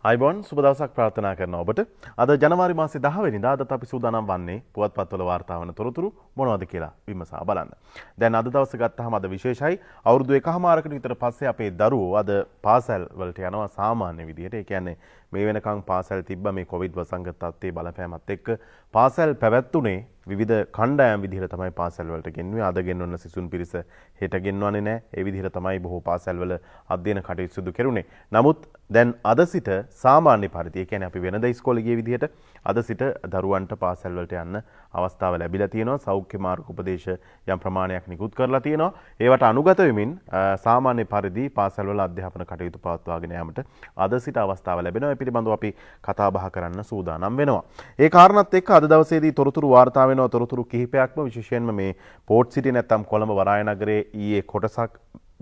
අයිබෝන් සුබ දවසක් ප්‍රාර්ථනා කරනවා ඔබට. අද ජනවාරි මාසේ 10 වෙනිදා අදත් අපි සූදානම් වන්නේ පුවත්පත්වල වාර්තා වන තොරතුරු මොනවද කියලා විමසා බලන්න. දැන් අද දවසේ ගත්තාම අද විශේෂයි අවුරුදු 1කමාරකට විතර පස්සේ අපේ දරුවෝ අද පාසල් වලට යනවා සාමාන්‍ය විදියට. ඒ කියන්නේ මේ වෙනකන් පාසල් තිබ්බ මේ කොවිඩ් වසංගත තත්ත්වයේ බලපෑමත් එක්ක පාසල් පැවැත්ුනේ විවිධ කණ්ඩායම් විදිහට තමයි පාසල් වලට ගෙන්වන්නේ. අද ගෙන්වන සිසුන් පිරිස හෙට ගෙන්වන්නේ නැහැ. ඒ විදිහට තමයි බොහෝ පාසල් වල අධ්‍යයන කටයුතු සිදු කෙරුණේ. නමුත් දැන් අද සිට සාමාන්‍ය පරිදි, ඒ කියන්නේ අපි වෙනද ඉස්කෝලේ ගිය විදිහට අද සිට දරුවන්ට පාසල් වලට යන්න අවස්ථාව ලැබිලා තියෙනවා. සෞඛ්‍ය මාර්ග උපදේශ යම් ප්‍රමාණයක් නිකුත් කරලා තියෙනවා. ඒවට අනුගත වෙමින් සාමාන්‍ය පරිදි පාසල් වල අධ්‍යාපන කටයුතු පවත්වාගෙන යාමට අද සිට අවස්ථාව ලැබෙනවා. ඒ පිළිබඳව අපි කතා බහ කරන්න සූදානම් වෙනවා. ඒ කාරණාත් එක්ක අද දවසේදී තොරතුරු වාර්තා වෙනවා. තොරතුරු කිහිපයක්ම විශේෂයෙන්ම මේ පෝට් සිටි නැත්නම් කොළඹ වරාය නගරයේ ඊයේ කොටසක්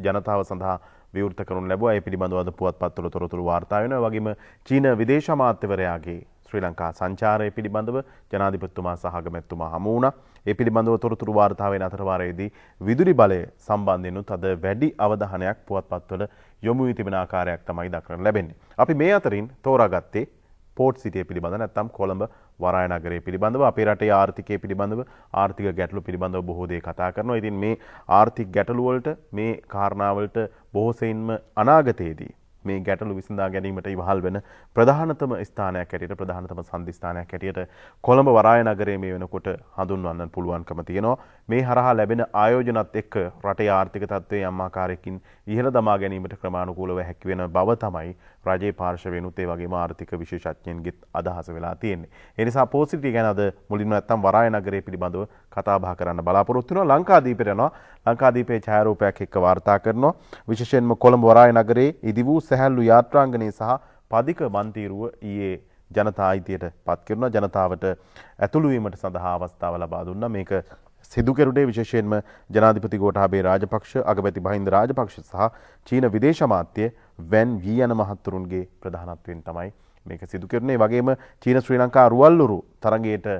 ජනතාව සඳහා විවෘත කරනු ලැබුවා. ඒ පිළිබඳව අද පුවත්පත්වල තොරතුරු වාර්තා වෙනවා. ඒ වගේම චීන විදේශ අමාත්‍යවරයාගේ ශ්‍රී ලංකා සංචාරය පිළිබඳව ජනාධිපතිතුමා සහ අගමැතිතුමා හමු වුණා. ඒ පිළිබඳව තොරතුරු වාර්තා වෙන අතර වාරයේදී විදුලි බලය සම්බන්ධයෙන්ුත් අද වැඩි අවධානයක් පුවත්පත්වල යොමු වී තිබෙන ආකාරයක් තමයි දක්නට ලැබෙන්නේ. අපි මේ අතරින් තෝරාගත්තේ පෝට් සිටිය පිළිබඳ නැත්නම් කොළඹ වරාය නගරය පිළිබඳව අපේ රටේ ආර්ථිකය පිළිබඳව ආර්ථික ගැටලු පිළිබඳව බොහෝ දේ කතා කරනවා. ඉතින් මේ ආර්ථික ගැටලු වලට මේ කාරණා වලට බොහෝ සෙයින්ම අනාගතයේදී මේ ගැටලු විසඳා ගැනීමට ඉවහල් වෙන ප්‍රධානතම ස්ථානයක් හැටියට ප්‍රධානතම සන්ධි ස්ථානයක් හැටියට කොළඹ වරාය නගරය මේ වෙනකොට හඳුන්වන්න පුළුවන්කම තියෙනවා. මේ හරහා ලැබෙන ආයෝජනත් එක්ක රටේ ආර්ථික තත්ත්වයේ යම් ආකාරයකින් ඉහළ දමා ගැනීමට ක්‍රමානුකූලව හැකි වෙන බව තමයි රජයේ පාර්ශවයෙන්ුත් ඒ වගේම ආර්ථික විශේෂඥයින්ගෙත් අදහස වෙලා තියෙන්නේ. ඒ නිසා පෝට් සිටි ගැන අද මුලින්ම නැත්තම් වරාය නගරය පිළිබඳව කතා බහ කරන්න බලාපොරොත්තු වෙනවා. ලංකාදීපයට යනවා. ලංකාදීපයේ ඡායාරූපයක් එක්ක වාර්තා කරනවා. විශේෂයෙන්ම කොළඹ වරාය නගරයේ ඉදි වූ සැහැල්ලු යාත්‍රාංගණය සහ පදික මන්තිරුව ඊයේ ජනතා අයිතියට පත් කෙරුණා. ජනතාවට ඇතුළු වීමට සඳහා අවස්ථාව ලබා දුන්නා. මේක සිදු කෙරුණේ විශේෂයෙන්ම ජනාධිපති ගෝඨාභය රාජපක්ෂ, අගමැති මහින්ද රාජපක්ෂ සහ චීන විදේශ අමාත්‍ය වැන් යී යන මහතුරුන්ගේ ප්‍රධානත්වයෙන් තමයි මේක සිදු කෙරුණේ. ඒ වගේම චීන ශ්‍රී ලංකා රුවල්ලුරු තරගයට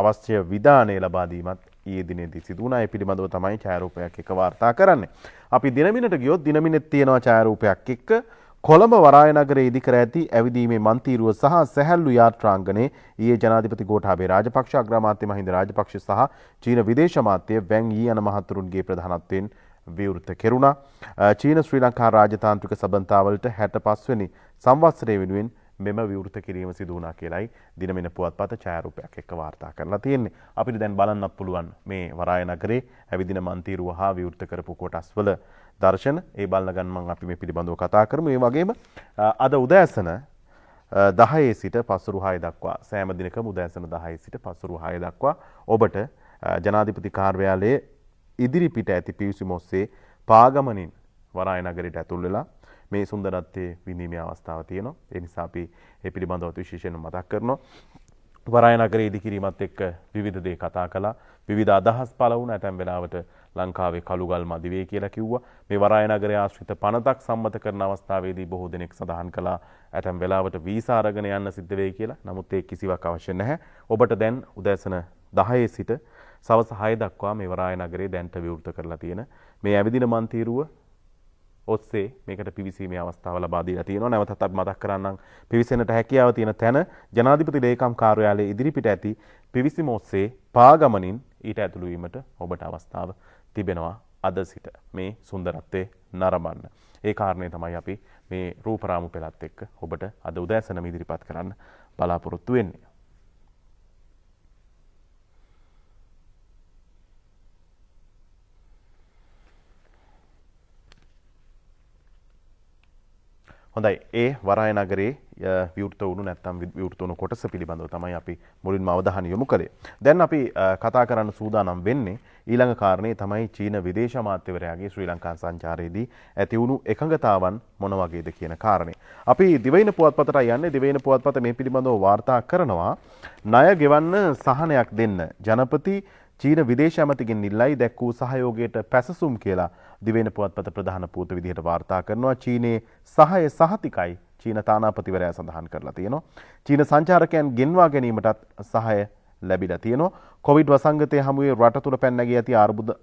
අවශ්‍ය විධානය ලබා දීමත් ඊයේ දිනේදී සිදු වුණා. ඒ පිළිබඳව තමයි ඡායාරූපයක් එක්ක වාර්තා කරන්නේ. අපි දිනමිනට ගියොත් දිනමිනෙත් තියෙනවා ඡායාරූපයක් එක්ක කොළඹ වරාය නගරයේ ඉදි කර ඇති ඇවිදීමේ මන්තිරුව සහ සැහැල්ලු යාත්‍රාංගණයේ ඊයේ ජනාධිපති ගෝඨාභය රාජපක්ෂ, අග්‍රාමාත්‍ය මහින්ද රාජපක්ෂ සහ චීන විදේශ අමාත්‍ය වැන් යී යන මහතුරුන්ගේ ප්‍රධානත්වයෙන් විවෘත කෙරුණා. චීන ශ්‍රී ලංකා රාජතාන්ත්‍රික සබඳතාවලට 65 වෙනි සංවත්සරය වෙනුවෙන් මෙම විවෘත කිරීම සිදු වුණා කියලයි දිනමින පුවත්පත ඡායාරූපයක් එක්ක වාර්තා කරලා තියෙන්නේ. අපිට දැන් බලන්නත් පුළුවන් මේ වරාය නගරේ ඇවිදින මන්තිරුව හා විවෘත කරපු කොටස්වල දර්ශන. ඒ බලන ගමන් අපි මේ පිළිබඳව කතා කරමු. ඒ වගේම අද උදෑසන 10 සිට පස්වරු 6 දක්වා සෑම දිනකම උදෑසන 10 සිට පස්වරු 6 දක්වා ඔබට ජනාධිපති කාර්යාලයේ ඉදිරි පිට ඇති පිවිසුම ඔස්සේ පාගමනින් වරාය නගරයට ඇතුල් වෙලා මේ සුන්දරත්වයේ විඳීමේ අවස්ථාව තියෙනවා. ඒ නිසා අපි මේ පිළිබඳව විශේෂයෙන්ම මතක් කරනවා. වරාය නගරයේ ඉදි කිරීමත් එක්ක විවිධ දේ කතා කළා. විවිධ අදහස් පළ වුණ ඇතැම් වෙලාවට ලංකාවේ කළුගල් මදි වේ කියලා කිව්වා. මේ වරාය නගරයේ ආශ්‍රිත පනතක් සම්මත කරන අවස්ථාවේදී බොහෝ දෙනෙක් සඳහන් කළා ඇතැම් වෙලාවට වීසා අරගෙන යන්න සිද්ධ වෙයි කියලා. නමුත් ඒ කිසිවක් අවශ්‍ය නැහැ. ඔබට දැන් උදෑසන 10 සිට සවස් 6 දක්වා මේ වරාය නගරයේ දැන්ට විවෘත කරලා තියෙන මේ ඇවිදින මන්තිරුව ඔස්සේ මේකට පිවිසීමේ අවස්ථාව ලබා දීලා තියෙනවා. නැවතත් අපි මතක් කරන්නම් පිවිසෙන්නට හැකියාව තියෙන තැන ජනාධිපති ලේකම් කාර්යාලයේ ඉදිරිපිට ඇති පිවිසීම ඔස්සේ පාගමනින් ඊට ඇතුළු වීමට ඔබට අවස්ථාව තිබෙනවා අද සිට මේ සුන්දරත්වයේ නරඹන්න. ඒ කාරණේ තමයි අපි මේ රූපරාමු පෙළත් එක්ක ඔබට අද උදෑසනම ඉදිරිපත් කරන්න බලාපොරොත්තු වෙන්නේ. හොඳයි, ඒ වරාය නගරේ විවෘත වුණු නැත්නම් විවෘත වුණු කොටස පිළිබඳව තමයි අපි මුලින්ම අවධානය යොමු කළේ. දැන් අපි කතා කරන්න සූදානම් වෙන්නේ ඊළඟ කාරණේ තමයි චීන විදේශ අමාත්‍යවරයාගේ ශ්‍රී ලංකා සංචාරයේදී ඇති වුණු එකඟතාවන් මොන වගේද කියන කාරණේ. අපි දිවයින පුවත්පතට යන්නේ. දිවයින පුවත්පත මේ පිළිබඳව වාර්තා කරනවා. ණය ගෙවන්න සහනයක් දෙන්න ජනපති චීන විදේශ ඇමතිගෙන් ඉල්ලයි දැක් වූ සහයෝගයට පැසසුම් කියලා දිවයින පුවත්පත ප්‍රධාන පුවත විදිහට වාර්තා කරනවා. චීනයේ සහාය සහතිකයි චීන තානාපතිවරයා සඳහන් කරලා තියෙනවා. චීන සංචාරකයන් ගෙන්වා ගැනීමටත් සහාය ලැබිලා තියෙනවා. කොවිඩ් වසංගතය හමුවේ රට තුළ පැන නැගී ඇති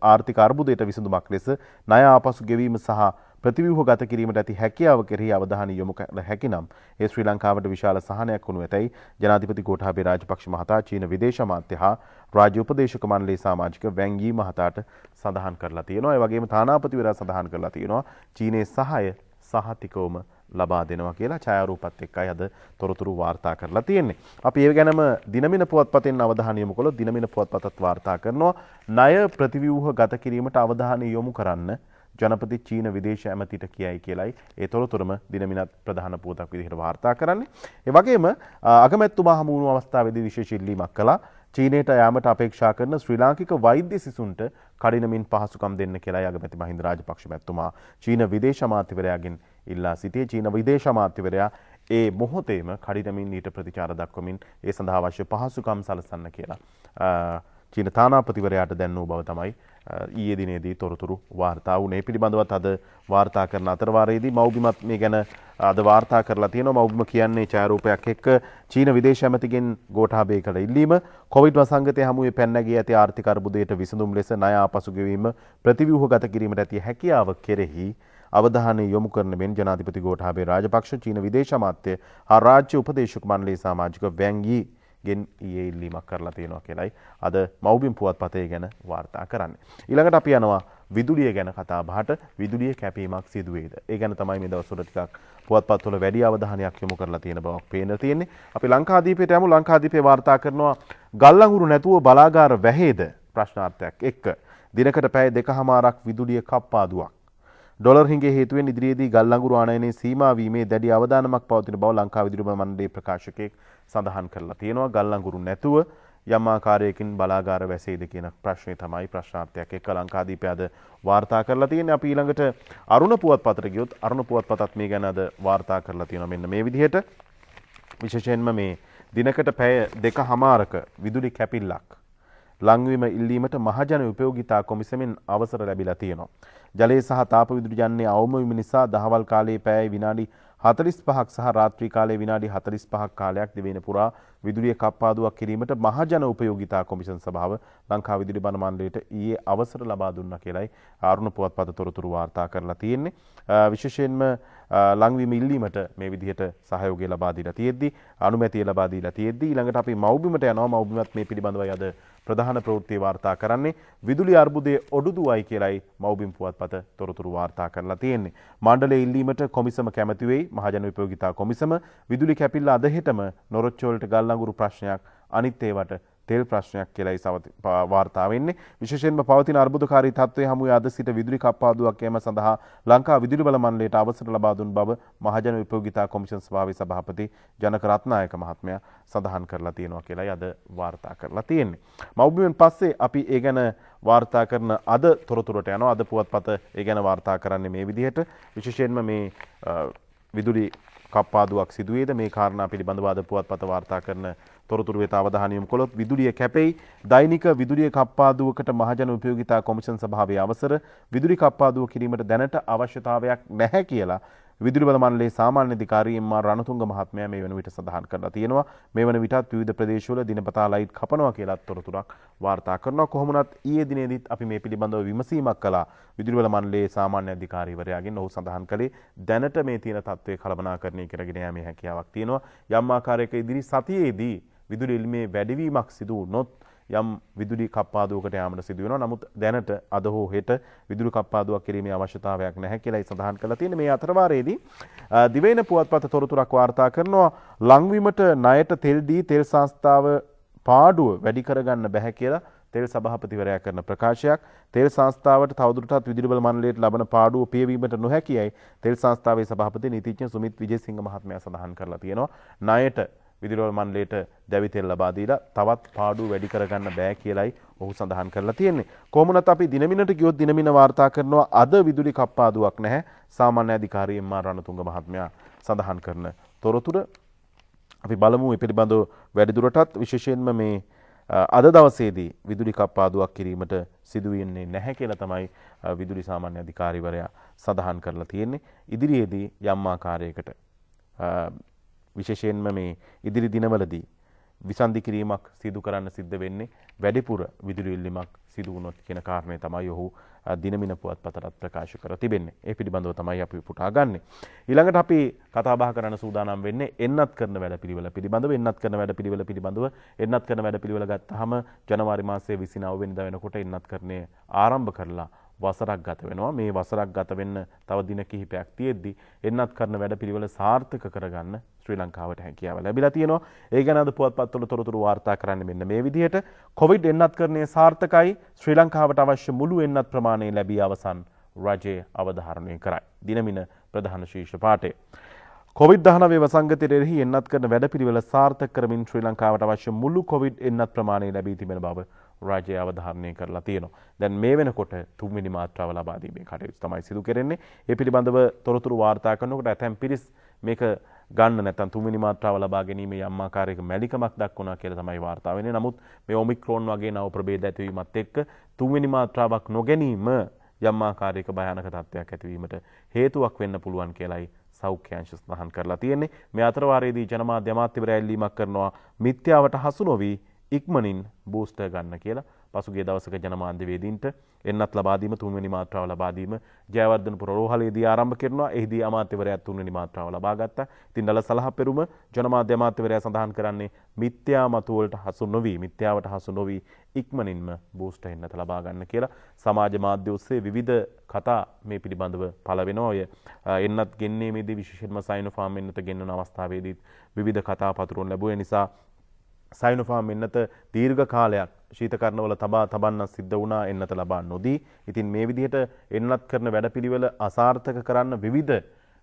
ආර්ථික අර්බුදයට විසඳුමක් ලෙස ණය ආපසු ගෙවීම සහ ප්‍රතිව්‍යුහ ගත කිරීමට ඇති හැකියාව කෙරෙහි අවධානය යොමු කළ හැකි නම් ඒ ශ්‍රී ලංකාවට විශාල සහනයක් වනු ඇතැයි ජනාධිපති ගෝඨාභය රාජපක්ෂ මහතා චීන විදේශ අමාත්‍ය හා රාජ්‍ය උපදේශක මණ්ඩලයේ සමාජික වැං යී මහතාට සඳහන් කරලා තියෙනවා. ඒ වගේම තානාපතිවරයා සඳහන් කරලා තියෙනවා චීනයේ සහාය සහතිකවම ලබා දෙනවා කියලා ඡායාරූපත් එක්කයි අද තොරතුරු වාර්තා කරලා තියෙන්නේ. අපි ඒ ගැනම දිනමින පුවත්පතෙන් අවධානය යොමු කළොත් දිනමින පුවත්පතත් වාර්තා කරනවා ණය ප්‍රතිව්‍යුහ ගත කිරීමට අවධානය යොමු කරන්න ජනපති චීන විදේශ ඇමතිට කියයි කියලයි ඒ තොරතුරම දිනමිනත් ප්‍රධාන පුවතක් විදිහට වාර්තා කරන්නේ. ඒ වගේම අගමැතිතුමා හමු වුණු අවස්ථාවේදී විශේෂ ඉල්ලීමක් කළා. චීනයට යාමට අපේක්ෂා කරන ශ්‍රී ලාංකික වෛද්‍ය සිසුන්ට කඩිනමින් පහසුකම් දෙන්න කියලායි අගමැති මහින්ද රාජපක්ෂ මැතිතුමා චීන විදේශ අමාත්‍යවරයාගෙන් ඉල්ලා සිටියේ. චීන විදේශ අමාත්‍යවරයා ඒ මොහොතේම කඩිනමින් ඊට ප්‍රතිචාර දක්වමින් ඒ සඳහා අවශ්‍ය පහසුකම් සලසන්න කියලා චීන තානාපතිවරයාට දැන්වූ බව තමයි ඊයේ දිනේදී තොරතුරු වාර්තා වුණේ. පිළිබඳවත් අද වාර්තා කරන අතරවාරයේදී මව්බිමත් මේ ගැන අද වාර්තා කරලා තියෙනවා. මව්බිම කියන්නේ ඡායාරූපයක් එක්ක චීන විදේශ ඇමතිගෙන් ගෝඨාභය කළ ඉල්ලීම කොවිඩ් වසංගතය හමුවේ පැනනගී ඇති ආර්ථික අර්බුදයට විසඳුම් ලෙස ණය ආපසු ගෙවීම ප්‍රතිව්‍යුහගත කිරීමට ඇති හැකියාව කෙරෙහි අවධානය යොමු කරන මෙන් ජනාධිපති ගෝඨාභය රාජපක්ෂ චීන විදේශ අමාත්‍ය හා රාජ්‍ය උපදේශක මණ්ඩලයේ සමාජික වැං යී ගෙන් ඊයේ ඉල්ලීමක් කරලා තියෙනවා කියලයි අද මව්බිම් පුවත්පතේ ගැන වාර්තා කරන්නේ. ඊළඟට අපි යනවා විදුලිය ගැන කතා බහට. විදුලිය කැපීමක් සිදු වේද? ඒ ගැන තමයි මේ දවස්වල ටිකක් පුවත්පත්වල වැඩි අවධානයක් යොමු කරලා තියෙන බවක් පේන තියෙන්නේ. අපි ලංකාදීපයට යමු. ලංකාදීපේ වාර්තා කරනවා ගල්ලංගුරු නැතුව බලාගාර වැහේද ප්‍රශ්නාර්ථයක් එක්ක දිනකට පැය 2කමාරක් විදුලිය කප්පාදුවක්. ඩොලර් හිඟේ හේතුවෙන් ඉදිරියේදී ගල්ලංගුරු ආනයනයේ සීමා වීමේ දැඩි අවධානමක් පවතින බව ලංකා විදුලි බල මණ්ඩලයේ ප්‍රකාශකයෙක් සඳහන් කරලා තියෙනවා. ගල්ලංගුරු නැතුව යම් ආකාරයකින් බලාගාර වැසෙයිද කියන ප්‍රශ්නේ තමයි ප්‍රශ්නාර්ථයක් එක්ක ලංකාදීපය අද වාර්තා කරලා තියෙන්නේ. අපි ඊළඟට අරුණ පුවත්පතට ගියොත් අරුණ පුවත්පතත් මේ ගැන අද වාර්තා කරලා තියෙනවා මෙන්න මේ විදිහට. විශේෂයෙන්ම මේ දිනකට පැය 2කමාරක විදුලි කැපිල්ලක් ලංවීම ඉල්ලීමට මහජන උපයෝගිතා කොමිසමෙන් අවසර ලැබිලා තියෙනවා. ජලය සහ තාප විදුලි යන්නේ අවම වීම නිසා දහවල් කාලයේ පැය විනාඩි 45ක් සහ රාත්‍රී කාලයේ විනාඩි 45ක් කාලයක් දිවයින පුරා විදුලිය කප්පාදුවක් කිරීමට මහජන උපයෝගිතා කොමිෂන් සභාව ලංකා විදුලි බල මණ්ඩලයට ඊයේ අවසර ලබා දුන්නා කියලයි අරුණ පුවත්පත තොරතුරු වාර්තා කරලා තියෙන්නේ. විශේෂයෙන්ම ලංවීම ඉල්ලීමට මේ විදිහට සහයෝගය ලබා දීලා තියෙද්දි අනුමැතිය ලබා දීලා තියෙද්දි ඊළඟට අපි මව්බිමට යනවා. මව්බිමත් මේ පිළිබඳවයි අද ප්‍රධාන ප්‍රවෘත්ති වාර්තා කරන්නේ. විදුලි අර්බුදයේ ඔඩුදුවයි කියලයි මව්බිම් පුවත්පත තොරතුරු වාර්තා කරලා තියෙන්නේ. මණ්ඩලයේ ඉල්ලීමට කොමිසම කැමැති වෙයි. මහජන උපයෝගිතා කොමිසම විදුලි කැපිල්ල අද හෙටම නොරොච්ච වලට ගල්ලංගුරු ප්‍රශ්නයක් අනිත් ඒවට තෙල් ප්‍රශ්නයක් කියලායි වාර්තා වෙන්නේ. විශේෂයෙන්ම පවතින අර්බුදකාරී තත්ත්වයේ හමුවේ අද සිට විදුලි කප්පාදුවක් යෑම සඳහා ලංකා විදුලි බල මණ්ඩලයට අවසර ලබා දුන් බව මහජන උපයෝගිතා කොමිෂන් සභාවේ සභාපති ජනක රත්නායක මහත්මයා සඳහන් කරලා තියෙනවා කියලායි අද වාර්තා කරලා තියෙන්නේ. මව්බිමෙන් පස්සේ අපි ඒ ගැන වාර්තා කරන අද තොරතුරට යනවා. අද පුවත්පත ඒ ගැන වාර්තා කරන්නේ මේ විදිහට. විශේෂයෙන්ම මේ විදුලි කප්පාදුවක් සිදුවේද මේ කාරණා පිළිබඳව අද පුවත්පත වාර්තා කරන තොරතුරු වෙත අවධානය යොමු කළොත් විදුලිය කැපෙයි. දෛනික විදුලිය කප්පාදුවකට මහජන උපයෝගිතා කොමිෂන් සභාවේ අවසර. විදුලි කප්පාදුව කිරීමට දැනට අවශ්‍යතාවයක් නැහැ කියලා විදුලි බල මණ්ඩලයේ සාමාන්‍ය අධිකාරී එම්.ආර්. රණතුංග මහත්මයා මේ වෙන විට සඳහන් කරලා තියෙනවා. මේ වන විටත් විවිධ ප්‍රදේශවල දිනපතා ලයිට් කපනවා කියලා තොරතුරක් වාර්තා කරනවා. කොහොමුණත් ඊයේ දිනේදීත් අපි මේ පිළිබඳව විමසීමක් කළා. විදුලි බල මණ්ඩලයේ සාමාන්‍ය අධිකාරීවරයාගෙන් ඔහු සඳහන් කළේ දැනට මේ තියෙන තත්ත්වයේ කළමනාකරණය කරගෙන යාමේ හැකියාවක් තියෙනවා. යම් ආකාරයක ඉදිරි සතියේදී විදුලි ඉල්ලීමේ වැඩිවීමක් සිදු වුණොත් යම් විදුලි කප්පාදුවකට යාමට සිදු වෙනවා. නමුත් දැනට අද හෝ හෙට විදුලි කප්පාදුවක් කිරීමේ අවශ්‍යතාවයක් නැහැ කියලායි සඳහන් කරලා තියෙන්නේ. මේ අතරවාරයේදී දිවයින පුවත්පත තොරතුරක් වාර්තා කරනවා. ලංවීමට ණයට තෙල් දී තෙල් සංස්ථාව පාඩුව වැඩි කරගන්න බැහැ කියලා තෙල් සභාපතිවරයා කරන ප්‍රකාශයක්. තෙල් සංස්ථාවට තවදුරටත් විදුලි බල මණ්ඩලයට ලබන පාඩුව පියවීමට නොහැකියයි තෙල් සංස්ථාවේ සභාපති නීතිඥ සුමිත් විජේසිංහ මහත්මයා සඳහන් කරලා තියෙනවා. ණයට විදුලි බල මණ්ඩලයට දැවි තෙල් ලබා දීලා තවත් පාඩුව වැඩි කරගන්න බෑ කියලයි ඔහු සඳහන් කරලා තියෙන්නේ. කොහොමුණත් අපි දිනමිනට ගියොත් දිනමින වාර්තා කරනවා අද විදුලි කප්පාදුවක් නැහැ. සාමාන්‍ය අධිකාරී එම්.ආර්. රණතුංග මහත්මයා සඳහන් කරන තොරතුර අපි බලමු. මේ පිළිබඳව වැඩිදුරටත් විශේෂයෙන්ම මේ අද දවසේදී විදුලි කප්පාදුවක් කිරීමට සිදු වෙන්නේ නැහැ කියලා තමයි විදුලි සාමාන්‍ය අධිකාරීවරයා සඳහන් කරලා තියෙන්නේ. ඉදිරියේදී යම් ආකාරයකට විශේෂයෙන්ම මේ ඉදිරි දිනවලදී විසන්ධි කිරීමක් සිදු කරන්න සිද්ධ වෙන්නේ වැඩිපුර විදුලි ඉල්ලීමක් සිදු වුණොත් කියන කාරණේ තමයි ඔහු දිනමින පුවත්පතට ප්‍රකාශ කර තිබෙන්නේ. ඒ පිළිබඳව තමයි අපි පුටා ගන්නෙ. ඊළඟට අපි කතා බහ කරන්න සූදානම් වෙන්නේ එන්නත් කරන වැඩපිළිවෙල පිළිබඳව. එන්නත් කරන වැඩපිළිවෙල පිළිබඳව එන්නත් කරන වැඩපිළිවෙල ගත්තාම ජනවාරි මාසයේ 29 වෙනිදා වෙනකොට එන්නත් කරන්නේ ආරම්භ කරලා වසරක් ගත වෙනවා. මේ වසරක් ගත වෙන්න තව දින කිහිපයක් තියෙද්දි එන්නත් කරන වැඩපිළිවෙල සාර්ථක කරගන්න ශ්‍රී ලංකාවට හැකියාව ලැබිලා තියෙනවා. ඒ ගැන අද පුවත්පත්වල තොරතුරු වාර්තා කරන්නේ මෙන්න මේ විදිහට. කොවිඩ් එන්නත් කරන්නේ සාර්ථකයි. ශ්‍රී ලංකාවට අවශ්‍ය මුළු එන්නත් ප්‍රමාණය ලැබී අවසන් රජය අවධාරණය කරයි. දිනමින ප්‍රධාන ශීර්ෂ පාඨය. COVID-19 වසංගතයට එරෙහි එන්නත් කරන වැඩපිළිවෙල සාර්ථක කරමින් ශ්‍රී ලංකාවට අවශ්‍ය මුළු කොවිඩ් එන්නත් ප්‍රමාණය ලැබී තිබෙන බව රාජ්‍යය අවධාරණය කරලා තියෙනවා. දැන් මේ වෙනකොට තුන්වෙනි මාත්‍රාව ලබා දීමේ කටයුතු තමයි සිදු කෙරෙන්නේ. ඒ පිළිබඳව තොරතුරු වාර්තා කරනකොට ඇතැම් පිරිස් මේක ගන්න නැත්නම් තුන්වෙනි මාත්‍රාව ලබා ගැනීමේ යම් ආකාරයක මැලිකමක් දක්වනවා කියලා තමයි වාර්තා වෙන්නේ. නමුත් මේ ඔමික්‍රෝන් වගේ නව ප්‍රභේද ඇතිවීමත් එක්ක තුන්වෙනි මාත්‍රාවක් නොගැනීම යම් ආකාරයක භයානක තත්ත්වයක් ඇතිවීමට හේතුවක් වෙන්න පුළුවන් කියලායි සෞඛ්‍ය අංශ සඳහන් කරලා තියෙන්නේ. මේ අතර වාරයේදී ජනමාධ්‍ය අමාත්‍යවරයා ඉල්ලීමක් කරනවා මිත්‍යාවට හසු නොවි ඉක්මනින් බූස්ටර් ගන්න කියලා. පසුගිය දවසක ජනමාධ්‍ය වේදීන්ට එන්නත් ලබා දීම තුන්වෙනි මාත්‍රාව ලබා දීම ජයවර්ධනපුර රෝහලේදී ආරම්භ කරනවා. එහිදී අමාත්‍යවරයා තුන්වෙනි මාත්‍රාව ලබා ගත්තා. ඉතින් දල සලහපෙරුම ජනමාධ්‍ය අමාත්‍යවරයා සඳහන් කරන්නේ මිත්‍යා මතු වලට හසු නොවි මිත්‍යාවට හසු නොවි ඉක්මනින්ම බූස්ටර් එන්නත ලබා ගන්න කියලා. සමාජ මාධ්‍ය ඔස්සේ විවිධ කතා මේ පිළිබඳව පළ වෙනවා. ඔය එන්නත් ගෙන්නීමේදී විශේෂයෙන්ම සයිනෝෆාම් එන්නත ගෙන්වන අවස්ථාවේදී විවිධ කතා පතුරවන ලැබුවේ නිසා සයිනෝෆාම් එන්නත දීර්ඝ කාලයක් ශීතකරණවල තබන්න සිද්ධ වුණා එන්නත ලබා නොදී. ඉතින් මේ විදිහට එන්නත් කරන වැඩපිළිවෙල අසාර්ථක කරන්න විවිධ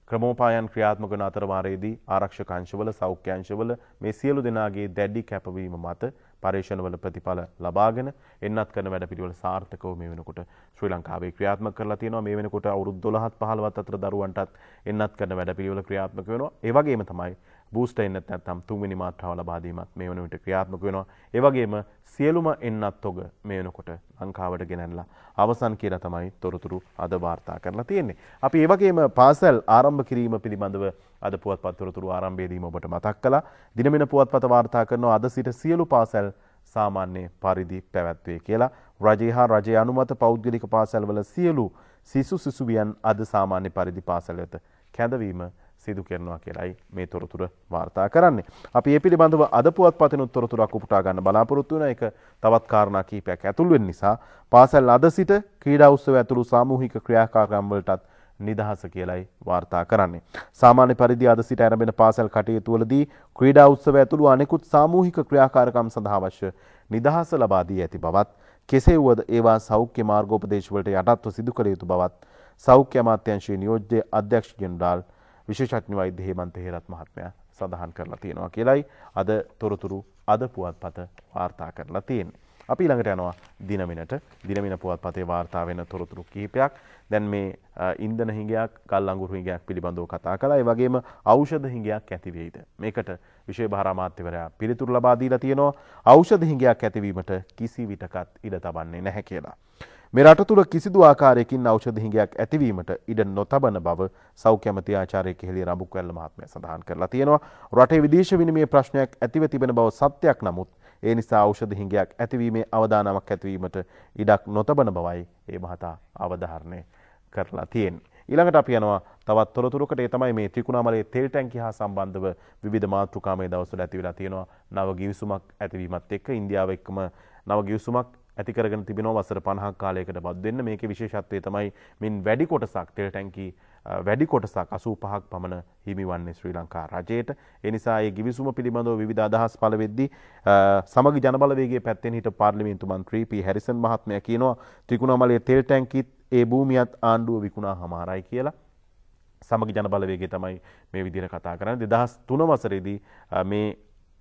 ක්‍රමෝපායන් ක්‍රියාත්මක වන අතර වාරයේදී ආරක්ෂක අංශවල සෞඛ්‍ය අංශවල මේ සියලු දෙනාගේ දැඩි කැපවීම මත පරීක්ෂණවල ප්‍රතිඵල ලබාගෙන එන්නත් කරන වැඩපිළිවෙල සාර්ථකව මේ වෙනකොට ශ්‍රී ලංකාවේ ක්‍රියාත්මක කරලා තියෙනවා. මේ වෙනකොට අවුරුදු 12ත් 15ත් අතර දරුවන්ටත් එන්නත් කරන වැඩපිළිවෙල ක්‍රියාත්මක වෙනවා. ඒ වගේම තමයි බූස්ටර් එන්නත් නැත්නම් තුන්වෙනි මාත්‍රාව ලබා දීමත් මේ වෙන විට ක්‍රියාත්මක වෙනවා. ඒ වගේම සියලුම එන්නත් ඔග මේ වෙනකොට ලංකාවට ගෙනල්ලා අවසන් කියලා තමයි තොරතුරු අද වාර්තා කරලා තියෙන්නේ. අපි ඒ වගේම පාසල් ආරම්භ කිරීම පිළිබඳව අද පුවත්පත් තොරතුරු ආරම්භයේදීම ඔබට මතක් කළා. දිනමින පුවත්පත වාර්තා කරනවා අද සිට සියලු පාසල් සාමාන්‍ය පරිදි පැවැත්වේ කියලා. රජය හා රජයේ අනුමත පෞද්ගලික පාසල්වල සියලු සිසු සිසුවියන් අද සාමාන්‍ය පරිදි පාසල් වෙත කැඳවීම සිදු කරනවා කියලායි මේ තොරතුර වාර්තා කරන්නේ. අපි මේ පිළිබඳව අද පුවත්පතිනුත් තොරතුරක් උපුටා ගන්න බලාපොරොත්තු වෙන එක තවත් කාරණා කිහිපයක් ඇතුල් වෙන නිසා පාසල් අද සිට ක්‍රීඩා උත්සව ඇතුළු සාමූහික ක්‍රියාකාරකම් වලටත් නිදහස කියලායි වාර්තා කරන්නේ. සාමාන්‍ය පරිදි අද සිට ආරම්භ පාසල් කටයුතු වලදී ක්‍රීඩා උත්සව ඇතුළු අනෙකුත් සාමූහික ක්‍රියාකාරකම් සඳහා අවශ්‍ය නිදහස ලබා දී ඇති බවත් කෙසේ වුවද ඒවා සෞඛ්‍ය මාර්ගෝපදේශ වලට යටත්ව සිදු කළ යුතු බවත් සෞඛ්‍ය අමාත්‍යාංශයේ නියෝජ්‍ය අධ්‍යක්ෂ ජෙනරාල් විශේෂඥ වෛද්‍ය හේමන්ත හේරත් මහත්මයා සඳහන් කරලා තියෙනවා කියලායි අද තොරතුරු අද පුවත්පත වාර්තා කරලා තියෙන්නේ. අපි ළඟට යනවා දිනමිනට. දිනමින පුවත්පතේ වාර්තා වෙන තොරතුරු කිහිපයක්. දැන් මේ ඉන්ධන හිඟයක්, ගල් අඟුරු හිඟයක් පිළිබඳව කතා කළා. ඒ වගේම ඖෂධ හිඟයක් ඇති වෙයිද? මේකට විශේෂ භාර අමාත්‍යවරයා පිළිතුරු ලබා දීලා තියෙනවා. ඖෂධ හිඟයක් ඇතිවීමට කිසි විටකත් ඉඩ තබන්නේ නැහැ කියලා. මේ රට තුළ කිසිදු ආකාරයකින් ඖෂධ හිඟයක් ඇතිවීමට ඉඩ නොතබන බව සෞඛ්‍ය අමාත්‍ය ආචාර්ය කෙහෙලිය රඹුක්වැල්ල මහත්මයා සඳහන් කරලා තියෙනවා. රටේ විදේශ විනිමය ප්‍රශ්නයක් ඇතිව තිබෙන බව සත්‍යයක්. නමුත් ඒ නිසා ඖෂධ හිඟයක් ඇතිවීමේ අවදානමක් ඇතිවීමට ඉඩක් නොතබන බවයි ඒ මහතා අවධාරණය කරලා තියෙන්නේ. ඊළඟට අපි යනවා තවත් තොරතුරකට. ඒ තමයි මේ ත්‍රිකුණාමලයේ තෙල් ටැංකිය හා සම්බන්ධව විවිධ මාතෘකා මේ දවස්වල ඇති වෙලා තියෙනවා. නව ගිවිසුමක් ඇතිවීමත් එක්ක ඉන්දියාව එක්කම නව ගිවිසුමක් ඇති කරගෙන තිබෙනවා වසර 50ක් කාලයකට බද් වෙන්න. මේකේ විශේෂත්වය තමයි මින් වැඩි කොටසක් තෙල් ටැංකි වැඩි කොටසක් 85ක් පමණ හිමිවන්නේ ශ්‍රී ලංකා රජයට. ඒ නිසා මේ ගිවිසුම පිළිබඳව විවිධ අදහස් පළ වෙද්දී සමගි ජනබලවේගයේ පැත්තෙන් හිටපු පාර්ලිමේන්තු මන්ත්‍රී පී හැරිසන් මහත්මයා කියනවා ත්‍රිකුණාමලයේ තෙල් ටැංකිත් ඒ භූමියත් ආණ්ඩුව විකුණාමාරයි කියලා. සමගි ජනබලවේගය තමයි මේ විදිහට කතා කරන්නේ. 2003 වසරේදී මේ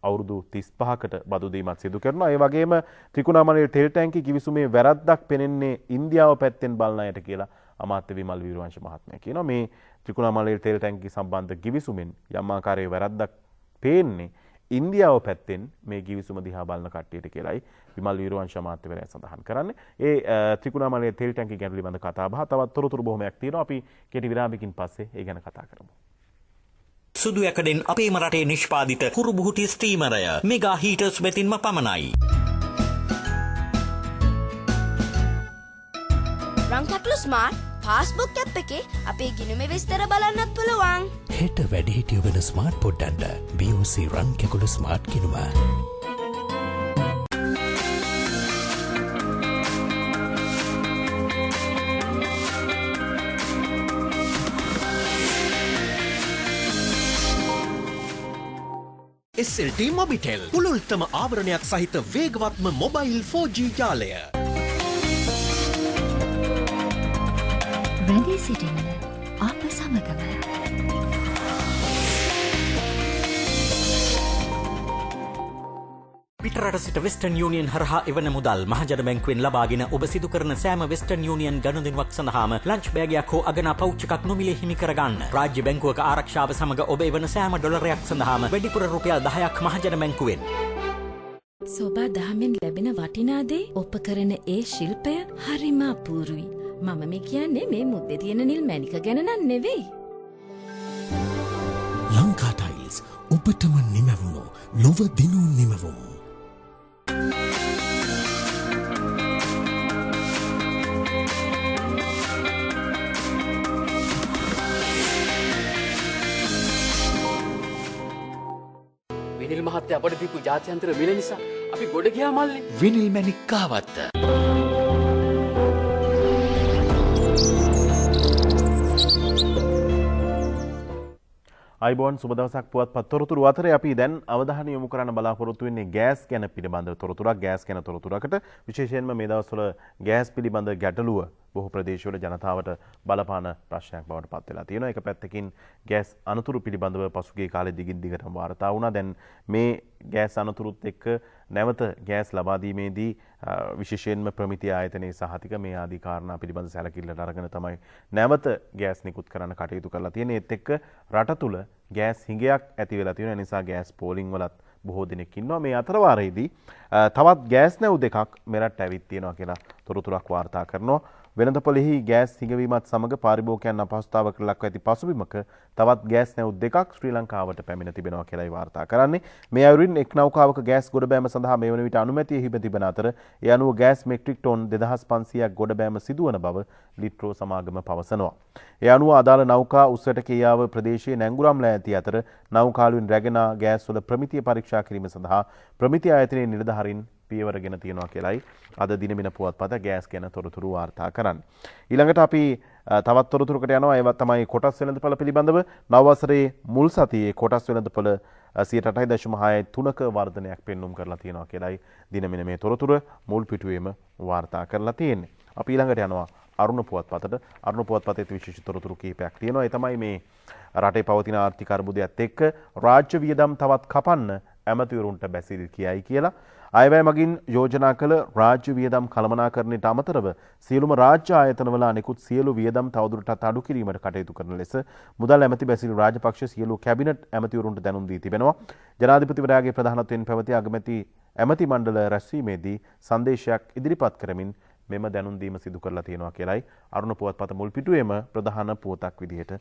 අවුරුදු 35කට බදු දීමක් සිදු කරනවා. ඒ වගේම ත්‍රිකුණාමලයේ තෙල් ටැංකි කිවිසුමේ වැරද්දක් පෙනෙන්නේ ඉන්දියාව පැත්තෙන් බලන අයට කියලා අමාත්‍ය විමල් වීරවංශ මහත්මයා කියනවා. මේ ත්‍රිකුණාමලයේ තෙල් ටැංකි සම්බන්ධ කිවිසුමෙන් යම් ආකාරයේ වැරද්දක් පේන්නේ ඉන්දියාව පැත්තෙන් මේ කිවිසුම දිහා බලන කට්ටියට කියලායි විමල් වීරවංශ අමාත්‍යවරයා සඳහන් කරන්නේ. ඒ ත්‍රිකුණාමලයේ තෙල් ටැංකි ගැන පිළිබඳ කතා බහ තවත් තොරතුරු බොහොමයක් තියෙනවා. අපි කෙටි විරාමයකින් පස්සේ ඒ ගැන කතා කරමු. සුදු යකඩෙන් අපේම රටේ නිෂ්පාදිත කුරුබුහුටි ස්ටීමරය මෙගා හීටර්ස් වෙතින්ම පමණයි. රංකැක්ලු ස්මාර්ට් පාස්බුක් ඇප් එකේ අපේ ගිණුමේ විස්තර බලන්නත් පුළුවන්. හෙට වැඩිහිටියෝ වෙන ස්මාර්ට් පොඩ්ඩන්ට BOC රංකැකුළු ස්මාර්ට් ගිණුම. SLT Mobitel පුළුල්තම ආවරණයක් සහිත වේගවත්ම මොබයිල් 4G ජාලය. රැඳී සිටින්න අප සමගම. පිටරට සිට වෙස්ටර්න් යූනියන් හරහා එවන මුදල් මහජන බැංකුවෙන් ලබාගෙන ඔබ සිදු කරන සෑම වෙස්ටර්න් යූනියන් ගනුදෙනුවක් සඳහාම ලන්ච් බෑගයක් හෝ අගනා පවුච් එකක් නොමිලේ හිමි කරගන්න. රාජ්‍ය බැංකුවක ආරක්ෂාව සමග ඔබ එවන සෑම ඩොලරයක් සඳහාම වැඩිපුර රුපියල් 10ක් මහජන බැංකුවෙන්. සෝබා දහමෙන් ලැබෙන වටිනා දේ ඔප කරන ඒ ශිල්පය හරිම අපූරුයි. මම මේ කියන්නේ මේ මුද්දේ තියෙන නිල් මැණික ගැන නන් නෙවෙයි. ලංකා ටයිල්ස් ඔබටම නිමැවුණු ලොව දිනූ නිමැවුම්. විනිල් මහත්තයා අපට දීපු ජාත්‍යන්තර මිල නිසා අපි ගොඩ ගියා මල්ලි. විනිල් මැණික් කාවත්ත. අයිබෝන් සුබ දවසක් පුවත්පත් තොරතුරු අතරේ අපි දැන් අවධානය යොමු කරන්න බලාපොරොත්තු වෙන්නේ ගෑස් ගැන පිළිබඳ තොරතුරක්. ගෑස් ගැන තොරතුරකට විශේෂයෙන්ම මේ දවස්වල ගෑස් පිළිබඳ ගැටලුව බොහෝ ප්‍රදේශවල ජනතාවට බලපාන ප්‍රශ්නයක් බවට පත් වෙලා තියෙනවා. එක පැත්තකින් ගෑස් අනතුරු පිළිබඳව පසුගිය කාලේ දිගින් දිගටම වාර්තා වුණා. දැන් මේ ගෑස් අනතුරුත් එක්ක නැවත ගෑස් ලබා දීමේදී විශේෂයෙන්ම ප්‍රමිති ආයතනයේ සහතික මේ ආදී කාරණා පිළිබඳ සැලකිල්ලට අරගෙන තමයි නැවත ගෑස් නිකුත් කරන්න කටයුතු කරලා තියෙන්නේ. ඒත් එක්ක රට තුල ගෑස් හිඟයක් ඇති වෙලා තියෙන නිසා ගෑස් පෝලිං වලත් බොහෝ දෙනෙක් ඉන්නවා. මේ අතරවාරයේදී තවත් ගෑස් නැව් දෙකක් මෙරට ඇවිත් තියෙනවා කියලා තොරතුරක් වාර්තා කරනවා. වෙළඳපොළෙහි ගෑස් හිඟවීමත් සමග පාරිභෝගිකයන් අපහසුතාවකට ලක්ව ඇති පසුබිමක තවත් ගෑස් නැව් දෙකක් ශ්‍රී ලංකාවට පැමිණ තිබෙනවා කියලායි වාර්තා කරන්නේ. මේ අයුරින් එක් නෞකාවක ගෑස් ගොඩබෑම සඳහා මේ වන විට අනුමැතිය හිමි තිබෙන අතර ඒ අනුව ගෑස් මෙට්‍රික් ටොන් 2500ක් ගොඩබෑම සිදුවන බව ලිට්‍රෝ සමාගම පවසනවා. ඒ අනුව අදාළ නෞකා උස්සට කියාව ප්‍රදේශයේ නැංගුරම්ලා ඇති අතර නෞකාලුවෙන් රැගෙන ගෑස් වල ප්‍රමිතිය පරීක්ෂා කිරීම සඳහා ප්‍රමිති ආයතනයේ නිලධාරීන් පියවරගෙන තියෙනවා කියලායි අද දිනමින පුවත්පත ගෑස් ගැන තොරතුරු වාර්තා කරන්නේ. ඊළඟට අපි තවත් තොරතුරකට යනවා. ඒවත් තමයි කොටස් වෙළඳපොළ පිළිබඳව නව වසරේ මුල් සතියේ කොටස් වෙළඳපොළ 8.6%ක වර්ධනයක් පෙන්눔 කරලා තියෙනවා කියලායි දිනමින මේ තොරතුර මුල් පිටුවේම වාර්තා කරලා තියෙන්නේ. අපි ඊළඟට යනවා අරුණ පුවත්පතට. අරුණ පුවත්පතේ විශේෂ තොරතුරු කිහිපයක් තියෙනවා. ඒ තමයි මේ රටේ පවතින ආර්ථික අර්බුදයත් එක්ක රාජ්‍ය වියදම් තවත් කපන්න ඇමතිවරුන්ට බැසිරි කියයි කියලා. අයවැය මගින් යෝජනා කළ රාජ්‍ය වියදම් කළමනාකරණයට අමතරව සියලුම රාජ්‍ය ආයතනවල අනෙකුත් සියලු වියදම් තවදුරටත් අඩු කිරීමට කටයුතු කරන ලෙස මුදල් ඇමති බැසිල් රාජපක්ෂ සියලු කැබිනට් ඇමතිවරුන්ට දැනුම් දී තිබෙනවා. ජනාධිපතිවරයාගේ ප්‍රධානත්වයෙන් පැවති ඇමති මණ්ඩල රැස්වීමේදී සංදේශයක් ඉදිරිපත් කරමින් මෙම දැනුම් දීම සිදු කරලා තියෙනවා කියලායි අරුණ පුවත්පත මුල් පිටුවේම ප්‍රධාන පුවතක් විදිහට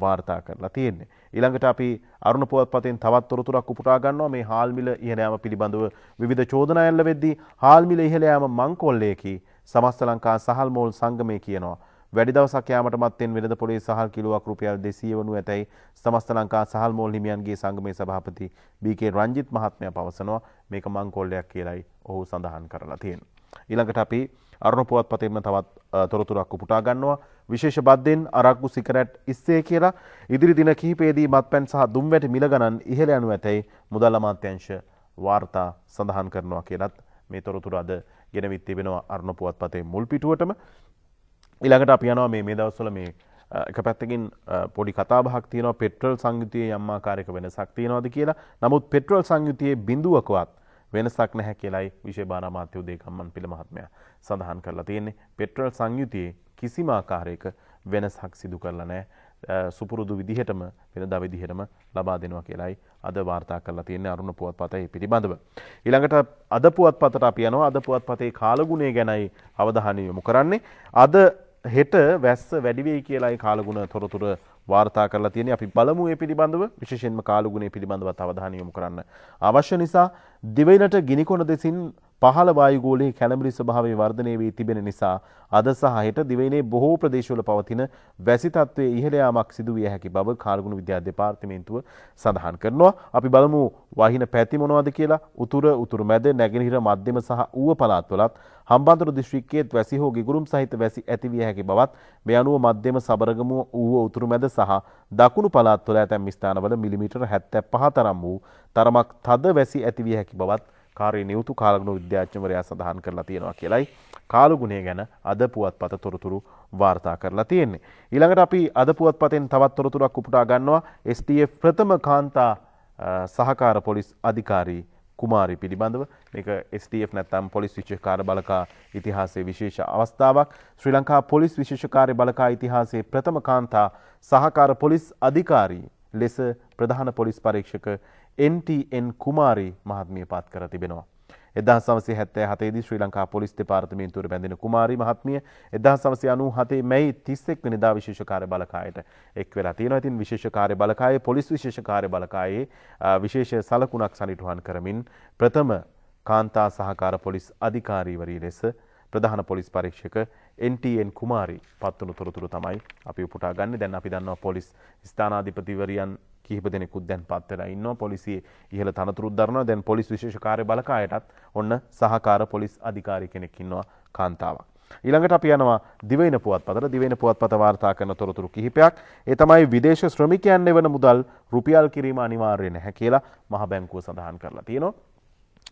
වාර්තා කරලා තියෙන්නේ. ඊළඟට අපි අරුණ පුවත්පතෙන් තවත් තොරතුරක් උපුටා ගන්නවා. මේ හාල් මිල ඉහළ යාම පිළිබඳව විවිධ චෝදනා එල්ල වෙද්දී හාල් මිල ඉහළ යාම මංකොල්ලයකි සමස්ත ලංකා සහල් මෝල් සංගමය කියනවා. වැඩි දවසක් යාමට මත්තෙන් වෙළඳපොලේ සහල් කිලෝවක් රුපියල් 200 වනු ඇතැයි සමස්ත ලංකා සහල් මෝල් හිමියන්ගේ සංගමේ සභාපති බී.කේ. රංජිත් මහත්මයා පවසනවා. මේක මංකොල්ලයක් කියලායි ඔහු සඳහන් කරලා තියෙනවා. ඊළඟට අපි අරුණ පුවත්පතේම තවත් තොරතුරක් උපුටා ගන්නවා. විශේෂ බද්දෙන් අරක්කු සිගරට් ඉස්සේ කියලා ඉදිරි දින කිහිපයේදී මත්පැන් සහ දුම්වැටි මිල ගණන් ඉහළ යනු ඇතැයි මුදල් අමාත්‍යාංශ වාර්තා සඳහන් කරනවා කියලත් මේ තොරතුර අද ගෙනවිත් තිබෙනවා අරුණ පුවත්පතේ මුල් පිටුවටම. ඊළඟට අපි යනවා මේ දවස්වල මේ එක පැත්තකින් පොඩි කතාබහක් තියෙනවා පෙට්‍රල් සංයුතියේ යම් ආකාරයක වෙනසක් තියෙනවද කියලා. නමුත් පෙට්‍රල් සංයුතියේ බිඳුවකවත් වෙනසක් නැහැ කියලායි විශේෂ බාර අමාත්‍ය උදේ කම්මන්පිල මහත්මයා සඳහන් කරලා තියෙන්නේ. පෙට්‍රල් සංයුතියේ කිසිම ආකාරයක වෙනසක් සිදු කරලා නැහැ. සුපුරුදු විදිහටම වෙනදා විදිහටම ලබා දෙනවා කියලායි අද වාර්තා කරලා තියෙන්නේ අරුණ පුවත්පතේ පිළිබඳව. ඊළඟට අද පුවත්පතට අපි යනවා. අද පුවත්පතේ කාලගුණය ගැනයි අවධානය යොමු කරන්නේ. අද හෙට වැස්ස වැඩි වෙයි කියලායි කාලගුණ තොරතුර වාර්තා කරලා තියෙන්නේ. අපි බලමු මේ පිළිබඳව විශේෂයෙන්ම කාලුගුණය පිළිබඳව අවධානය යොමු කරන්න අවශ්‍ය නිසා දිවයිනට ගිනිකොන දෙසින් පහළ වායුගෝලයේ කැළඹිලි ස්වභාවය වර්ධනය වී තිබෙන නිසා අද සහ හෙට දිවයිනේ බොහෝ ප්‍රදේශවල පවතින වැසි තත්ත්වයේ ඉහළ යාමක් සිදු විය හැකි බව කාලගුණ විද්‍යා දෙපාර්තමේන්තුව සඳහන් කරනවා. අපි බලමු වහින පැති මොනවද කියලා. උතුරු මැද නැගෙනහිර මධ්‍යම සහ ඌව පළාත්වලත් හම්බන්තොට දිස්ත්‍රික්කයේත් වැසි හෝ ගිගුරුම් සහිත වැසි ඇති විය හැකි බවත් මේ අනුව මධ්‍යම සබරගමුව ඌව උතුරු මැද සහ දකුණු පළාත්වල ඇතැම් ස්ථානවල මිලිමීටර් 75 තරම් වූ තරමක් තද වැසි ඇති විය හැකි බවත් කාර්ය නියුතු කාලගුණ විද්‍යාඥවරයා සඳහන් කරලා තියෙනවා කියලයි කාලගුණය ගැන අද පුවත්පත තොරතුරු වාර්තා කරලා තියෙන්නේ. ඊළඟට අපි අද පුවත්පතෙන් තවත් තොරතුරක් උපුටා ගන්නවා. STF ප්‍රථම කාන්තා සහකාර පොලිස් අධිකාරී කුමාරි පිළිබඳව. මේක STF නැත්නම් පොලිස් විශේෂ කාර්ය බළකා ඉතිහාසයේ විශේෂ අවස්ථාවක්. ශ්‍රී ලංකා පොලිස් විශේෂ කාර්ය බළකා ඉතිහාසයේ ප්‍රථම කාන්තා සහකාර පොලිස් අධිකාරී ලෙස ප්‍රධාන පොලිස් පරීක්ෂක NTN කුමාරි මහත්මිය පත් කර තිබෙනවා. 1977 දී ශ්‍රී ලංකා පොලිස් දෙපාර්තමේන්තුවට බැඳෙන කුමාරි මහත්මිය 1997 මැයි 31 වෙනිදා විශේෂ කාර්ය බළකායට එක් වෙලා තියෙනවා. ඉතින් විශේෂ කාර්ය බළකායේ පොලිස් විශේෂ කාර්ය බළකායේ විශේෂ සලකුණක් සනිටුහන් කරමින් ප්‍රථම කාන්තා සහකාර පොලිස් අධිකාරීවරිය ලෙස ප්‍රධාන පොලිස් පරීක්ෂක NTN කුමාරි පත් වුණු තොරතුරු තමයි අපි උපුටා ගන්න. දැන් අපි දන්නවා පොලිස් ස්ථානාධිපතිවරියන් කිහිප දෙනෙකුත් දැන් පත් වෙලා ඉන්නවා. පොලිසියේ ඉහළ තනතුරුත් දරනවා. දැන් පොලිස් විශේෂ කාර්ය බළකායටත් ඔන්න සහකාර පොලිස් අධිකාරී කෙනෙක් ඉන්නවා කාන්තාවක්. ඊළඟට අපි යනවා දිවයින පුවත්පතට. දිවයින පුවත්පත වාර්තා කරන තොරතුරු කිහිපයක්. ඒ තමයි විදේශ ශ්‍රමිකයන් එවන මුදල් රුපියල් කිරීම අනිවාර්ය නැහැ කියලා මහ බැංකුව සඳහන් කරලා තියෙනවා.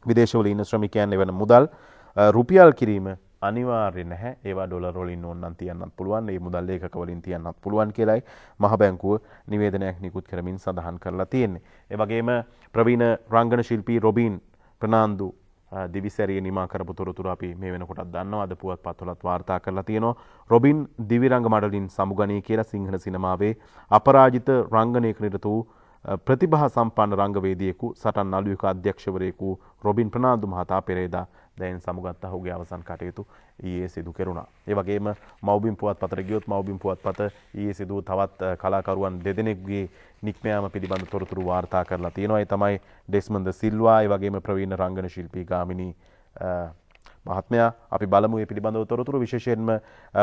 විදේශවල ඉන්න ශ්‍රමිකයන් එවන මුදල් රුපියල් කිරීම අනිවාර්ය නැහැ. ඒවා ඩොලර් වලින් ඕනනම් තියන්නත් පුළුවන්. මේ මුදල් ඒකක වලින් තියන්නත් පුළුවන් කියලායි මහ බැංකුව නිවේදනයක් නිකුත් කරමින් සඳහන් කරලා තියෙන්නේ. ඒ වගේම ප්‍රවීණ රංගන ශිල්පී රොබින් ප්‍රනාන්දු දිවිසැරිය නිමා කරපු තොරතුරු අපි මේ වෙනකොටත් දන්නවා. අද පුවත්පත්වලත් වාර්තා කරලා තියෙනවා. රොබින් දිවිරංග මඩලින් සමුගනී කියලා සිංහල සිනමාවේ අපරාජිත රංගනයක නිරත වූ ප්‍රතිභා සම්පන්න රංගවේදියෙකු සටන් නළුවෙක අධ්‍යක්ෂවරයෙකු රොබින් ප්‍රනාන්දු මහතා පෙරේදා දැන් සමුගත්ත ඔහුගේ අවසන් කටයුතු ඊයේ සිදු කෙරුණා. ඒ වගේම මව්බිම් පුවත්පතට ගියොත් මව්බිම් පුවත්පත ඊයේ සිදු තවත් කලාකරුවන් දෙදෙනෙකුගේ නික්මයාම පිළිබඳ තොරතුරු වාර්තා කරලා තියෙනවා. ඒ තමයි ඩෙස්මන්ඩ් සිල්වා, ඒ වගේම ප්‍රවීණ රංගන ශිල්පී ගාමිණී මහත්මයා. අපි බලමු මේ පිළිබඳව තොරතුරු. විශේෂයෙන්ම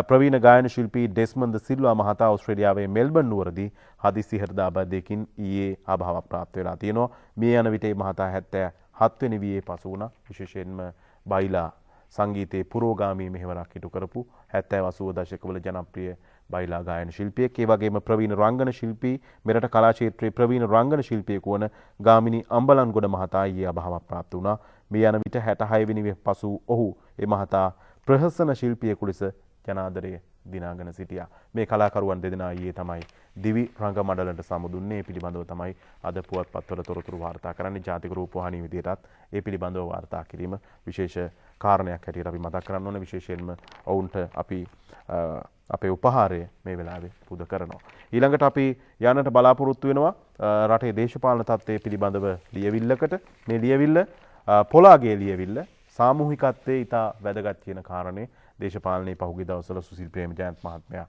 ප්‍රවීණ ගායන ශිල්පී ඩෙස්මන්ඩ් සිල්වා මහතා ඕස්ට්‍රේලියාවේ මෙල්බන් නුවරදී හදිසි හෘදයාබාධයකින් ඊයේ අභාව ප්‍රාප්ත වෙලා තියෙනවා. මේ යන විට මහතා 77 වෙනි වියේ පසු වුණා. විශේෂයෙන්ම බයිලා සංගීතයේ පුරෝගාමී මෙහෙවරක් ඉටු කරපු 70-80 දශකවල ජනප්‍රිය බයිලා ගායන ශිල්පියෙක්. ඒ වගේම ප්‍රවීණ රංගන ශිල්පී මෙරට කලා ක්ෂේත්‍රයේ ප්‍රවීණ රංගන ශිල්පියෙකු වන ගාමිණී අම්බලන්ගොඩ මහතා ඊයේ අභාව ප්‍රාප්ත වුණා. මේ යන විට 66 වෙනි වියේ පසු ඔහු ඒ මහතා ප්‍රහසන ශිල්පියෙකු ලෙස ජනාදරය දිනාගෙන සිටියා. මේ කලාකරුවන් දෙදෙනා ඊයේ තමයි දිවි රංග මඩලට සමුදුන්නේ. ඒ පිළිබඳව තමයි අද පුවත්පත්වල තොරතුරු වාර්තා කරන්නේ. ජාතික රූපවාහිනී විදියටත් ඒ පිළිබඳව වාර්තා කිරීම විශේෂ කාරණයක් හැටියට අපි මතක් කරන්න ඕනේ. විශේෂයෙන්ම ඔවුන්ට අපි අපේ උපහාරය මේ වෙලාවේ පුද කරනවා. ඊළඟට අපි යන්නට බලාපොරොත්තු වෙනවා රටේ දේශපාලන තත්ත්වය පිළිබඳව ලියවිල්ලකට. මේ ලියවිල්ල පොලාගේ ලියවිල්ල සාමූහිකත්වයේ ඉතා වැදගත් කියන කාරණේ දේශපාලනයේ පහුගිය දවස්වල සුසිල් ප්‍රේමජයන්ත මහත්මයා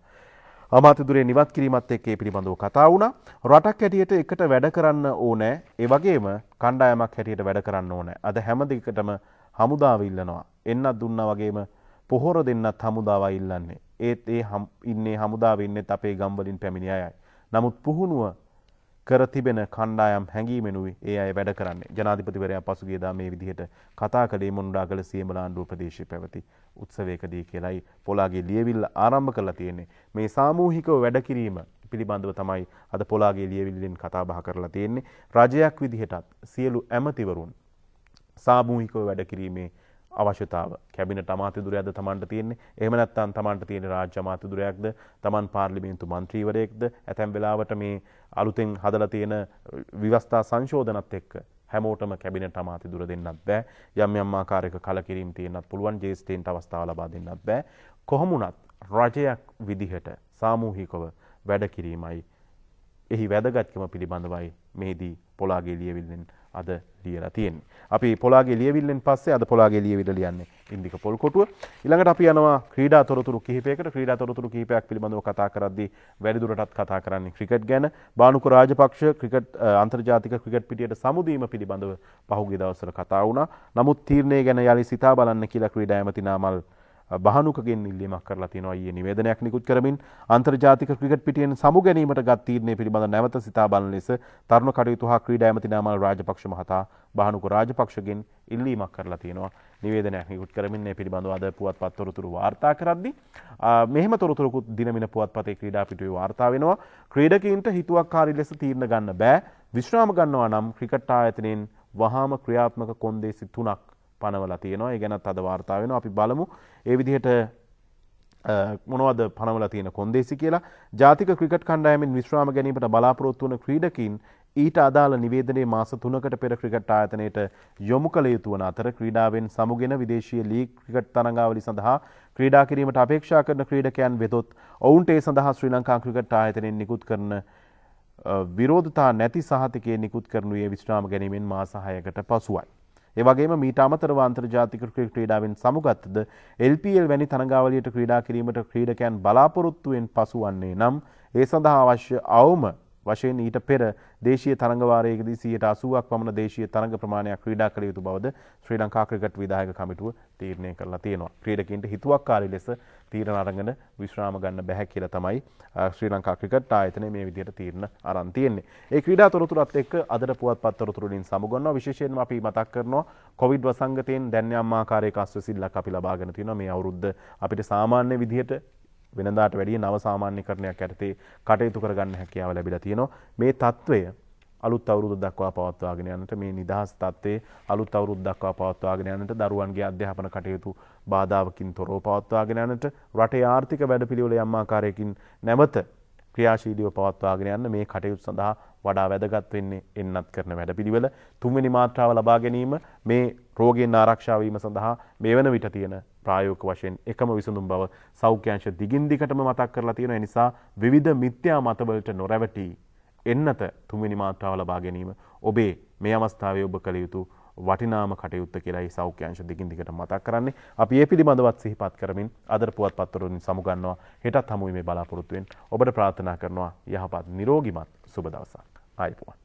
අමාත්‍යදුරේ නිවත් කිරීමත් එක්ක ඒ පිළිබඳව කතා වුණා. රටක් හැටියට එකට වැඩ කරන්න ඕනේ. ඒ වගේම කණ්ඩායමක් හැටියට වැඩ කරන්න ඕනේ. අද හැම දෙයකටම හමුදාව ඉල්ලනවා. එන්නත් දුන්නා වගේම පොහොර දෙන්නත් හමුදාව ඉල්ලන්නේ. ඒත් ඉන්නේ හමුදාවේ ඉන්නෙත් අපේ ගම් වලින් පැමිණි අයයි. නමුත් පුහුණුව කර තිබෙන කණ්ඩායම් හැඟීමෙනුයි ඒ අය වැඩ කරන්නේ. ජනාධිපතිවරයා පසුගියදා මේ විදිහට කතා කළේ මොණ්ඩාගල සියඹලාන්ඩුව ප්‍රදේශයේ පැවති උත්සවයකදී කියලායි පොලාගේ ලියවිල්ල ආරම්භ කරලා තියෙන්නේ. මේ සාමූහිකව වැඩ කිරීම පිළිබඳව තමයි අද පොලාගේ ලියවිල්ලෙන් කතා බහ කරලා තියෙන්නේ. රජයක් විදිහටත් සියලු ඇමතිවරුන් සාමූහිකව වැඩ කිරීමේ අවශ්‍යතාව කැබිනට් අමාත්‍යදුරයක්ද තමන්ට තියෙන්නේ. එහෙම නැත්නම් තමන්ට තියෙන රාජ්‍ය අමාත්‍යදුරයක්ද, තමන් පාර්ලිමේන්තු මන්ත්‍රීවරයෙක්ද, ඇතැම් වෙලාවට මේ අලුතෙන් හදලා තියෙන ව්‍යවස්ථා සංශෝධනත් එක්ක හැමෝටම කැබිනට් අමාත්‍යදුර දෙන්නත් බෑ. යම් යම් ආකාරයක කලකිරීම තියෙන්නත් පුළුවන්. ජ්‍යෙෂ්ඨයින්ට අවස්ථාව ලබා දෙන්නත් බෑ. කොහොම වුණත් රජයක් විදිහට සාමූහිකව වැඩ කිරීමයි එහි වැදගත්කම පිළිබඳවයි මේදී පොලාගේ ලියවිල්ලෙන් අද ලියලා තියෙන්නේ. අපි පොලාගේ ලියවිල්ලෙන් පස්සේ අද පොලාගේ ලියවිල්ල ලියන්නේ ඉන්දික පොල්කොටුව. ඊළඟට අපි යනවා ක්‍රීඩා තොරතුරු කිහිපයකට. ක්‍රීඩා තොරතුරු කිහිපයක් පිළිබඳව කතා කරද්දී වැඩිදුරටත් කතා කරන්නේ ක්‍රිකට් ගැන. බානුක රාජපක්ෂ ක්‍රිකට් අන්තර්ජාතික ක්‍රිකට් පිටියට සමුදීම පිළිබඳව පහුගිය දවස්වල කතා වුණා. නමුත් තීරණය ගැන යලි සිතා බලන්න කියලා ක්‍රීඩා ඇමති නාමල් බහනුකගෙන් ඉල්ලීමක් කරලා තියෙනවා. ඊයේ නිවේදනයක් නිකුත් කරමින් අන්තර්ජාතික ක්‍රිකට් පිටියෙන් සමු ගැනීමට ගත් තීරණය පිළිබඳව නැවත සිතා බලන ලෙස තරුණ කටයුතු හා ක්‍රීඩා ඇමති නාමල් රාජපක්ෂ මහතා බහනුක රාජපක්ෂගෙන් ඉල්ලීමක් කරලා තියෙනවා. නිවේදනයක් නිකුත් කරමින් මේ පිළිබඳව අද පුවත්පත් තොරතුරු වාර්තා කරද්දී මෙහෙම තොරතුරුකුත් දිනමින පුවත්පතේ ක්‍රීඩා පිටුවේ වාර්තා වෙනවා. ක්‍රීඩකයින්ට හිතුවක්කාරී ලෙස තීරණ ගන්න බෑ. විශ්‍රාම ගන්නවා නම් ක්‍රිකට් ආයතනයෙන් වහාම ක්‍රියාත්මක කොන්දේසි 3ක් පනවලා තියෙනවා. ඒ ගැනත් අද වාර්තා වෙනවා. අපි බලමු ඒ විදිහට මොනවද පනවලා තියෙන කොන්දේසි කියලා. ජාතික ක්‍රිකට් කණ්ඩායමෙන් විශ්‍රාම ගැනීමට බලාපොරොත්තු වන ක්‍රීඩකයින් ඊට අදාළ නිවේදනයේ මාස 3කට පෙර ක්‍රිකට් ආයතනයට යොමු කළ යුතු වන අතර ක්‍රීඩාවෙන් සමුගෙන විදේශීය ලීග් ක්‍රිකට් තරඟාවලි සඳහා ක්‍රීඩා කිරීමට අපේක්ෂා කරන ක්‍රීඩකයන් වෙතොත් ඔවුන්ට ඒ සඳහා ශ්‍රී ලංකා ක්‍රිකට් ආයතනයෙන් නිකුත් කරන විරෝධතා නැති සහතිකය නිකුත් කරනුයේ විශ්‍රාම ගැනීමෙන් මාස 6කට පසුවයි. ඒ වගේම මීට අමතරව අන්තර්ජාතික ක්‍රීඩාවෙන් සමුගත්තද LPL වැනි තරඟාවලියට ක්‍රීඩා කිරීමට ක්‍රීඩකයන් බලාපොරොත්තු වෙන පසු වන්නේ නම් ඒ සඳහා අවශ්‍ය අවම වශයෙන් ඊට පෙර දේශීය තරඟ වාරයකදී 80%ක් පමණ දේශීය තරඟ ප්‍රමාණයක් ක්‍රීඩා කළ යුතු බවද ශ්‍රී ලංකා ක්‍රිකට් විධායක කමිටුව තීරණය කරලා තියෙනවා. ක්‍රීඩකයින්ට හිතුවක්කාරී ලෙස තීරණ අරගෙන විශ්‍රාම ගන්න බැහැ කියලා තමයි ශ්‍රී ලංකා ක්‍රිකට් ආයතනය මේ විදිහට තීරණ අරන් තියෙන්නේ. ඒ ක්‍රීඩා තොරතුරත් එක්ක අදට පුවත්පත් තොරතුරු වලින් සමුගන්නවා. විශේෂයෙන්ම අපි මතක් කරනවා කොවිඩ් වසංගතයෙන් දැන් යම් ආකාරයක අස්වැසිල්ලක් අපි ලබාගෙන තියෙනවා. මේ අවුරුද්ද අපිට සාමාන්‍ය විදිහට වෙනදාට වැඩිය නව සාමාන්‍යකරණයක් යටතේ කටයුතු කරගන්න හැකියාව ලැබිලා තියෙනවා. මේ తත්වය අලුත් අවුරුද්ද දක්වා පවත්වාගෙන යන්නට මේ නිදහස් තත්ත්වයේ අලුත් අවුරුද්ද දක්වා පවත්වාගෙන යන්නට දරුවන්ගේ අධ්‍යාපන කටයුතු බාධාවකින් තොරව පවත්වාගෙන යන්නට රටේ ආර්ථික වැඩපිළිවෙල යම් ආකාරයකින් නැවත ක්‍රියාශීලීව පවත්වාගෙන යන්න මේ කටයුතු සඳහා වඩා වැදගත් වෙන්නේ එන්නත් කරන වැඩපිළිවෙල. තුන්වෙනි මාත්‍රාව ලබා ගැනීම මේ රෝගයෙන් ආරක්ෂා වීම සඳහා මේ වෙන විට තියෙන ප්‍රායෝගික වශයෙන් එකම විසඳුම් බව සෞඛ්‍ය අංශ දිගින් දිගටම මතක් කරලා තියෙනවා. ඒ නිසා විවිධ මිත්‍යා මතවලට නොරැවටි එන්නත තුන්වෙනි මාත්‍රාව ලබා ගැනීම ඔබේ මේ අවස්ථාවේ ඔබ කළ යුතු වටිනාම කටයුත්ත කියලායි සෞඛ්‍ය අංශ දිගින් දිගට මතක් කරන්නේ. අපි මේ පිළිබඳවත් සිහිපත් කරමින් අදට පුවත්පත් වලින් සමුගන්නවා. හෙටත් හමු වීමේ බලාපොරොත්තු වෙමින් ඔබට ප්‍රාර්ථනා කරනවා යහපත් නිරෝගීමත් සුබ දවසක්. ආයිබෝවන්.